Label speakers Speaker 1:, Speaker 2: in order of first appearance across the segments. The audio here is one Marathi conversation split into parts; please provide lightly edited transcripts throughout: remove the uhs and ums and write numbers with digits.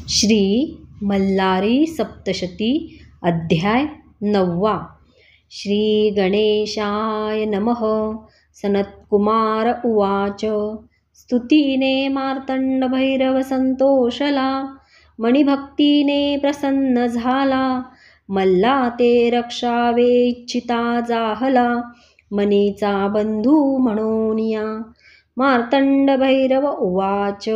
Speaker 1: श्री मल्हारी सप्तशती अध्याय 9. श्री गणेशाय नमः. सनत्कुमार उवाच. स्तुतीने मार्तंड भैरव संतोषला, मणिभक्तीने प्रसन्न झाला. मल्ला ते रक्षावे इच्छिता जाहला, मनीचा बंधू म्हणूनिया. मार्तंड भैरव उवाच.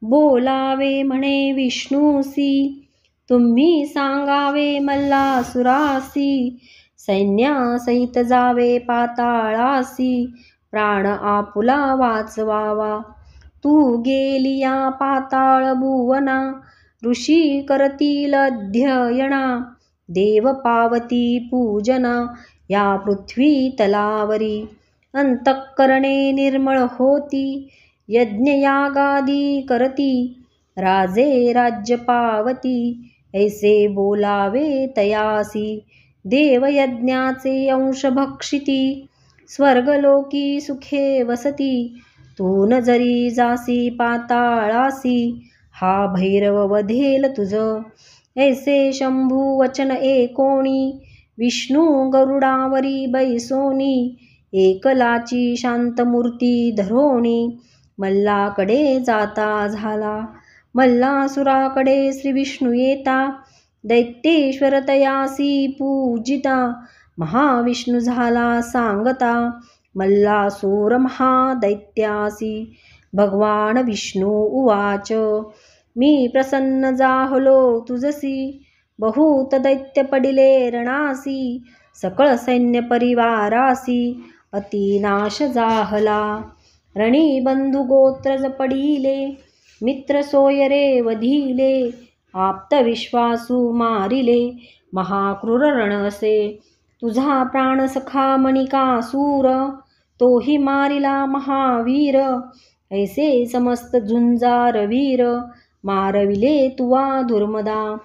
Speaker 1: बोलावे म्हणे विष्णूसी, तुम्ही सांगावे मल्लासुरासी. सैन्यासहित जावे पाताळासी, प्राण आपुला वाचवावा. तू गेलिया पाताळ भुवना, ऋषी करतील अध्ययना. देव पावती पूजना, या पृथ्वी तलावरी. अंतःकरणे निर्मळ होती, यज्ञयागादी करती. राजे राज्य पावती, ऐसे बोलावे तयासी. देवयज्ञाचे अंश भक्षिती, स्वर्गलोकी सुखे वसती. तू न जरी जासी पाताळासी, हा भैरव वधेल तुझ. ऐसे शंभू वचन एकोणी, विष्णू गरुडावरी बैसोनी. एकलाची शांतमूर्ती धरोणी, मल्लाकडे जाता झाला. मल्लासुराकडे श्री विष्णू येता, दैत्येश्वर तयासी पूजिता. महाविष्णू झाला सांगता, मल्लासुर महादैत्यासी. भगवान विष्णू उवाच. मी प्रसन्न जाहलो तुझसी, बहुत दैत्य पडिले रणासी. सकळ सैन्य परिवारासी, अतिनाश जाहला. रणी बंधू गोत्रज पडिले, मित्र सोयरे वधिले. आप्त विश्वासू मारिले, महाक्रूर रण असे. तुझा प्राण सखा मणिकासूर, तोही मारिला महावीर. ऐसे समस्त झुंजार वीर, मारविले तुवा दुर्मदा.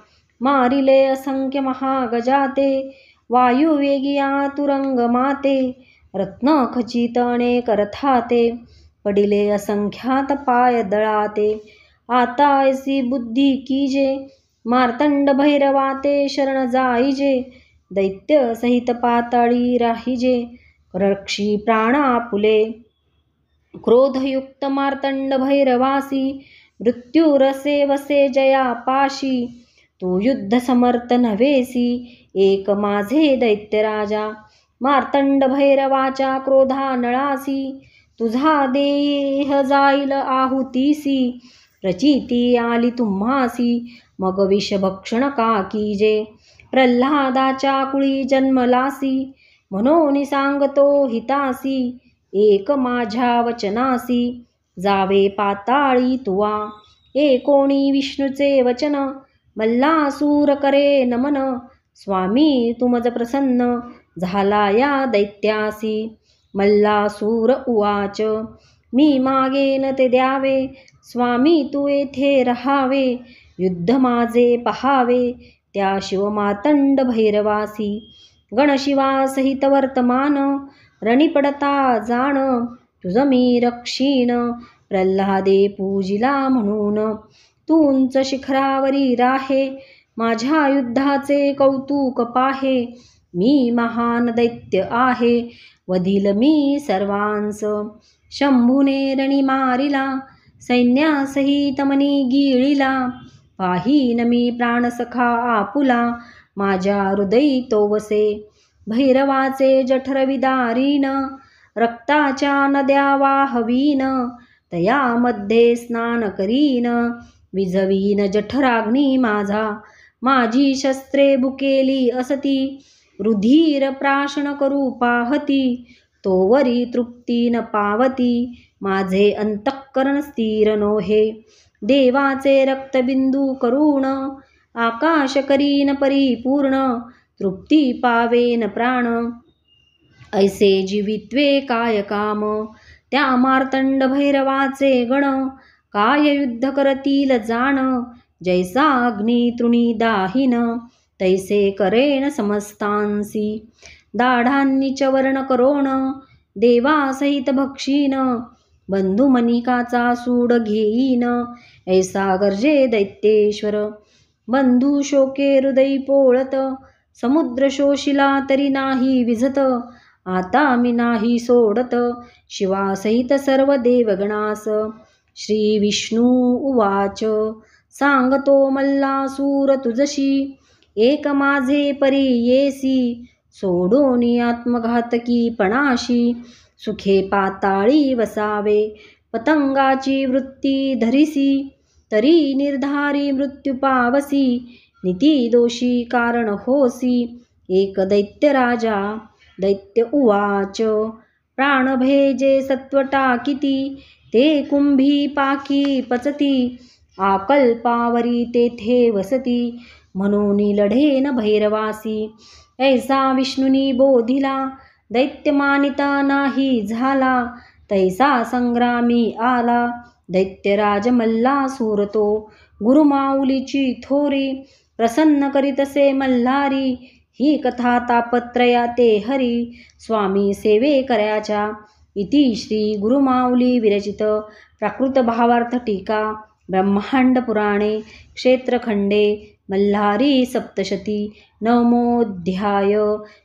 Speaker 1: मारिले असंख्य महागजाते, वायुवेगिया तुरंग माते. रत्न खचित अनेक रथाते, पडिले असंख्यात पाय दळाते. आता ऐसी बुद्धी कीजे, मार्तंड भैरवाते शरण जाईजे. दैत्य सहित पाताळी राहिजे, रक्षी प्राण आपुले. क्रोधयुक्त मार्तंड भैरवासी, मृत्युरसे वसे जया पाशी. तू युद्ध समर्थ नव्हेसी, एक माझे दैत्यराजा. मार्तंड भैरवाच्या क्रोधा नळासी, तुझा देह जाईल आहुतीसी. प्रचिती आली तुम्हासी, मग विषभक्षण का कीजे. प्रल्हादाच्या कुळी जन्मलासी, म्हणून सांगतो हितासी. एक माझ्या वचनासी, जावे पाताळी तुवा. एकोणी विष्णूचे वचन, मल्लासूर करे नमन. स्वामी तुमज प्रसन्न, झाला या दैत्यासी. मल्लासूर उवाच. मी मागेन ते द्यावे, स्वामी तू येथे रहावे. युद्ध माझे पहावे, त्या शिवमार्तंड भैरवासी. गणशिवासहित वर्तमान, रणी पडता जाण. तुझ मी रक्षीण, प्रल्हादे पूजिला म्हणून. तू उंच शिखरावरी राहे, माझ्या युद्धाचे कौतुक पाहे. मी महान दैत्य आहे, वधिल मी सर्वांस. शंभूने रणी मारिला, सैन्यासहित मनी गिळिला. पाहीन मी प्राणसखा आपुला, माझ्या हृदयी तो वसे. भैरवाचे जठर विदारीन, रक्ताच्या नद्या वाहवीन. तयामध्ये स्नान करीन, विझवीन जठराग्नी माझा. माझी शस्त्रे भुकेली असती, रुधिर प्राशन करू पाहती. तोवरी तृप्ती न पावती, माझे अंतःकरण स्थिर नोहे. देवाचे रक्तबिंदू करुण, आकाश करीन परिपूर्ण. तृप्ती पावेन प्राण, ऐसे जीवित्वे काय काम. त्या मार्तंड भैरवाचे गण, काय युद्ध करतील जाण. जैसा अग्नी तृणी दाहीन, तैसे करेन समस्तांसी. दाढांनी चवर्ण करोण, देवासहित भक्षीन. बंधुमनिकाचा सूड घेईन ऐसा गर्जे दैत्येश्वर. बंधू शोके हृदयी पोळत समुद्र शोषिला तरी नाही विझत. आता मी नाही सोडत शिवासहित सर्व देवगणास. श्री विष्णू उवाच सांगतो मल्लासूर तुझशी एक माझे परी येसी. सोडोनी आत्मघातकी पणाशी सुखे पाताळी वसावे. पतंगाची वृत्ती धरिसी तरी निर्धारी मृत्यू पावसी. नीती दोषी कारण होसी एक दैत्य राजा. दैत्य उवाच प्राण भेजे सत्व टाकिती ते कुंभी पाकी पचती. आकल्पावरी तेथे वसती म्हणून लढेन भैरवासी. ऐसा विष्णुनी बोधिला दैत्य मानिता नाही झाला. तैसा संग्रामी आला दैत्यराज मल्लासूर तो. गुरुमाऊलीची थोरी प्रसन्न करीतसे मल्हारी. ही कथा तापत्रया ते हरी स्वामी सेवे करायच्या. इति श्री गुरुमाऊली विरचित प्राकृत भावार्थ टीका ब्रह्मांड पुराणे क्षेत्रखंडे मल्हारी सप्तशती नवमोऽध्याय.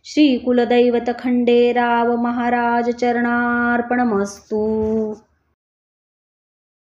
Speaker 1: श्री कुलदैवत खंडेराव महाराज चरणार्पणमस्तु.